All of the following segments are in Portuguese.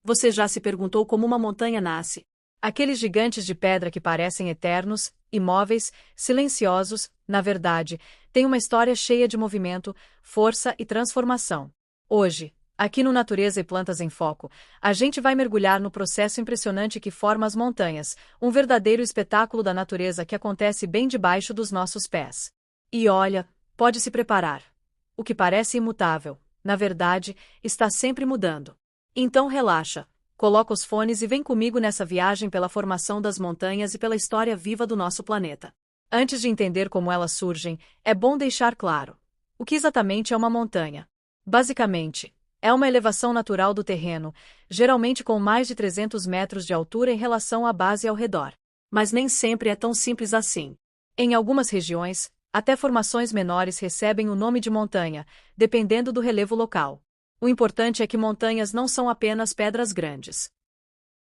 Você já se perguntou como uma montanha nasce? Aqueles gigantes de pedra que parecem eternos, imóveis, silenciosos, na verdade, têm uma história cheia de movimento, força e transformação. Hoje, aqui no Natureza e Plantas em Foco, a gente vai mergulhar no processo impressionante que forma as montanhas, um verdadeiro espetáculo da natureza que acontece bem debaixo dos nossos pés. E olha, pode se preparar. O que parece imutável, na verdade, está sempre mudando. Então relaxa, coloca os fones e vem comigo nessa viagem pela formação das montanhas e pela história viva do nosso planeta. Antes de entender como elas surgem, é bom deixar claro: o que exatamente é uma montanha? Basicamente, é uma elevação natural do terreno, geralmente com mais de 300 metros de altura em relação à base ao redor. Mas nem sempre é tão simples assim. Em algumas regiões, até formações menores recebem o nome de montanha, dependendo do relevo local. O importante é que montanhas não são apenas pedras grandes.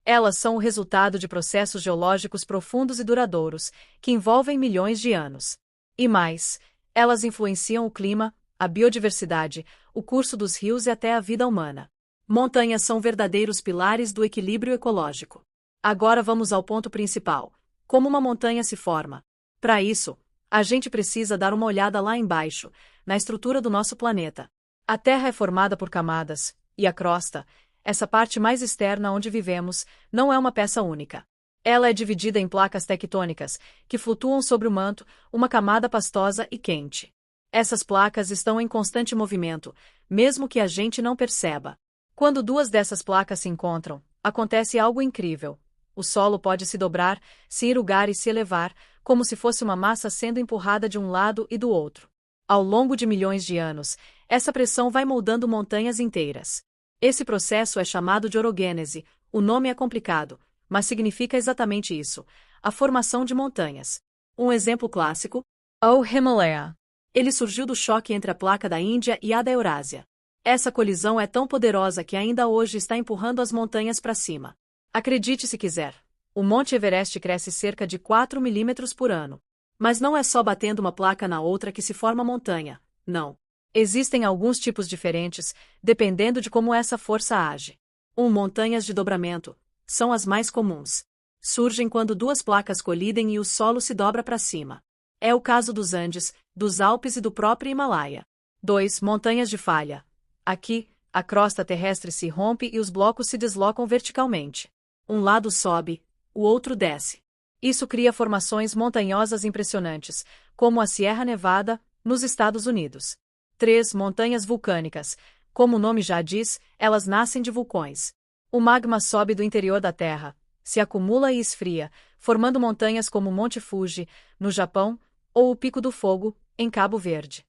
Elas são o resultado de processos geológicos profundos e duradouros, que envolvem milhões de anos. E mais, elas influenciam o clima, a biodiversidade, o curso dos rios e até a vida humana. Montanhas são verdadeiros pilares do equilíbrio ecológico. Agora vamos ao ponto principal: como uma montanha se forma. Para isso, a gente precisa dar uma olhada lá embaixo, na estrutura do nosso planeta. A Terra é formada por camadas, e a crosta, essa parte mais externa onde vivemos, não é uma peça única. Ela é dividida em placas tectônicas, que flutuam sobre o manto, uma camada pastosa e quente. Essas placas estão em constante movimento, mesmo que a gente não perceba. Quando duas dessas placas se encontram, acontece algo incrível. O solo pode se dobrar, se enrugar e se elevar, como se fosse uma massa sendo empurrada de um lado e do outro. Ao longo de milhões de anos, essa pressão vai moldando montanhas inteiras. Esse processo é chamado de orogênese. O nome é complicado, mas significa exatamente isso: a formação de montanhas. Um exemplo clássico: o Himalaia. Ele surgiu do choque entre a placa da Índia e a da Eurásia. Essa colisão é tão poderosa que ainda hoje está empurrando as montanhas para cima. Acredite se quiser, o Monte Everest cresce cerca de 4 milímetros por ano. Mas não é só batendo uma placa na outra que se forma montanha, não. Existem alguns tipos diferentes, dependendo de como essa força age. Montanhas de dobramento são as mais comuns. Surgem quando duas placas colidem e o solo se dobra para cima. É o caso dos Andes, dos Alpes e do próprio Himalaia. 2. Montanhas de falha. Aqui, a crosta terrestre se rompe e os blocos se deslocam verticalmente. Um lado sobe, o outro desce. Isso cria formações montanhosas impressionantes, como a Sierra Nevada, nos Estados Unidos. 3. Montanhas vulcânicas. Como o nome já diz, elas nascem de vulcões. O magma sobe do interior da Terra, se acumula e esfria, formando montanhas como o Monte Fuji, no Japão, ou o Pico do Fogo, em Cabo Verde.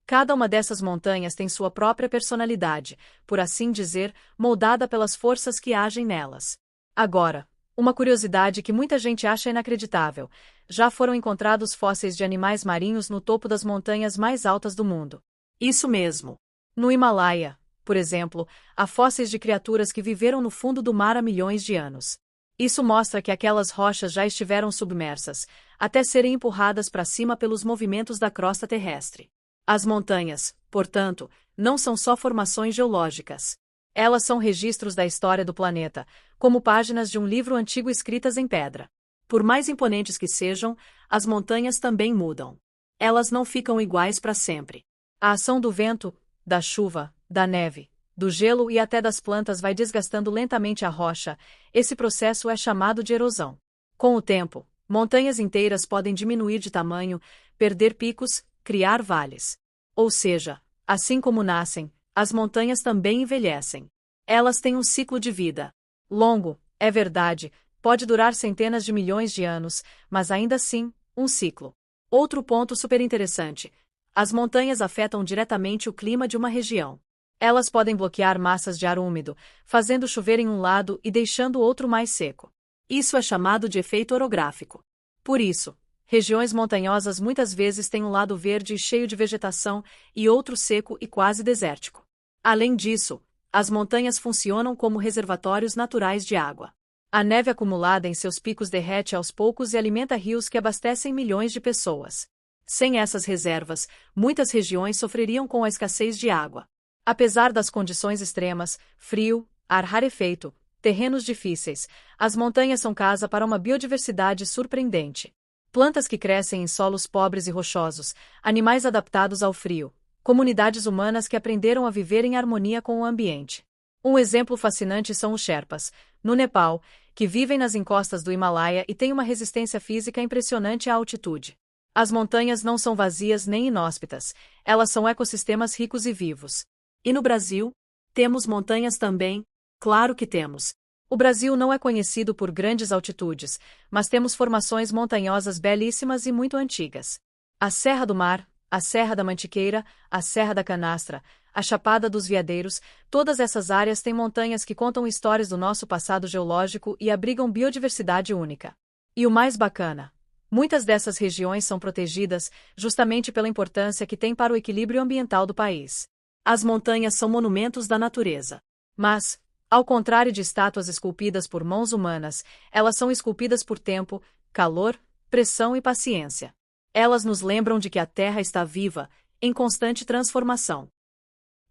Cada uma dessas montanhas tem sua própria personalidade, por assim dizer, moldada pelas forças que agem nelas. Agora, uma curiosidade que muita gente acha inacreditável: já foram encontrados fósseis de animais marinhos no topo das montanhas mais altas do mundo. Isso mesmo. No Himalaia, por exemplo, há fósseis de criaturas que viveram no fundo do mar há milhões de anos. Isso mostra que aquelas rochas já estiveram submersas, até serem empurradas para cima pelos movimentos da crosta terrestre. As montanhas, portanto, não são só formações geológicas. Elas são registros da história do planeta, como páginas de um livro antigo escritas em pedra. Por mais imponentes que sejam, as montanhas também mudam. Elas não ficam iguais para sempre. A ação do vento, da chuva, da neve, do gelo e até das plantas vai desgastando lentamente a rocha. Esse processo é chamado de erosão. Com o tempo, montanhas inteiras podem diminuir de tamanho, perder picos, criar vales. Ou seja, assim como nascem, as montanhas também envelhecem. Elas têm um ciclo de vida longo, é verdade, pode durar centenas de milhões de anos, mas ainda assim, um ciclo. Outro ponto super interessante: as montanhas afetam diretamente o clima de uma região. Elas podem bloquear massas de ar úmido, fazendo chover em um lado e deixando o outro mais seco. Isso é chamado de efeito orográfico. Por isso, regiões montanhosas muitas vezes têm um lado verde e cheio de vegetação e outro seco e quase desértico. Além disso, as montanhas funcionam como reservatórios naturais de água. A neve acumulada em seus picos derrete aos poucos e alimenta rios que abastecem milhões de pessoas. Sem essas reservas, muitas regiões sofreriam com a escassez de água. Apesar das condições extremas, frio, ar rarefeito, terrenos difíceis. As montanhas são casa para uma biodiversidade surpreendente. Plantas que crescem em solos pobres e rochosos, animais adaptados ao frio, comunidades humanas que aprenderam a viver em harmonia com o ambiente. Um exemplo fascinante são os Sherpas, no Nepal, que vivem nas encostas do Himalaia e têm uma resistência física impressionante à altitude. As montanhas não são vazias nem inóspitas, elas são ecossistemas ricos e vivos. E no Brasil? Temos montanhas também? Claro que temos. O Brasil não é conhecido por grandes altitudes, mas temos formações montanhosas belíssimas e muito antigas. A Serra do Mar, a Serra da Mantiqueira, a Serra da Canastra, a Chapada dos Veadeiros, todas essas áreas têm montanhas que contam histórias do nosso passado geológico e abrigam biodiversidade única. E o mais bacana, muitas dessas regiões são protegidas justamente pela importância que têm para o equilíbrio ambiental do país. As montanhas são monumentos da natureza. Mas, ao contrário de estátuas esculpidas por mãos humanas, elas são esculpidas por tempo, calor, pressão e paciência. Elas nos lembram de que a Terra está viva, em constante transformação.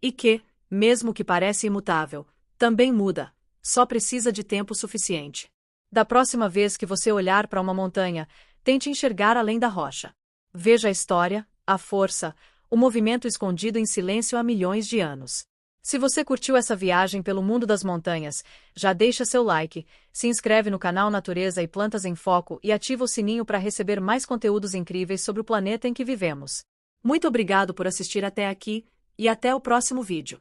E que, mesmo que pareça imutável, também muda, só precisa de tempo suficiente. Da próxima vez que você olhar para uma montanha, tente enxergar além da rocha. Veja a história, a força, o movimento escondido em silêncio há milhões de anos. Se você curtiu essa viagem pelo mundo das montanhas, já deixa seu like, se inscreve no canal Natureza e Plantas em Foco e ativa o sininho para receber mais conteúdos incríveis sobre o planeta em que vivemos. Muito obrigado por assistir até aqui, e até o próximo vídeo.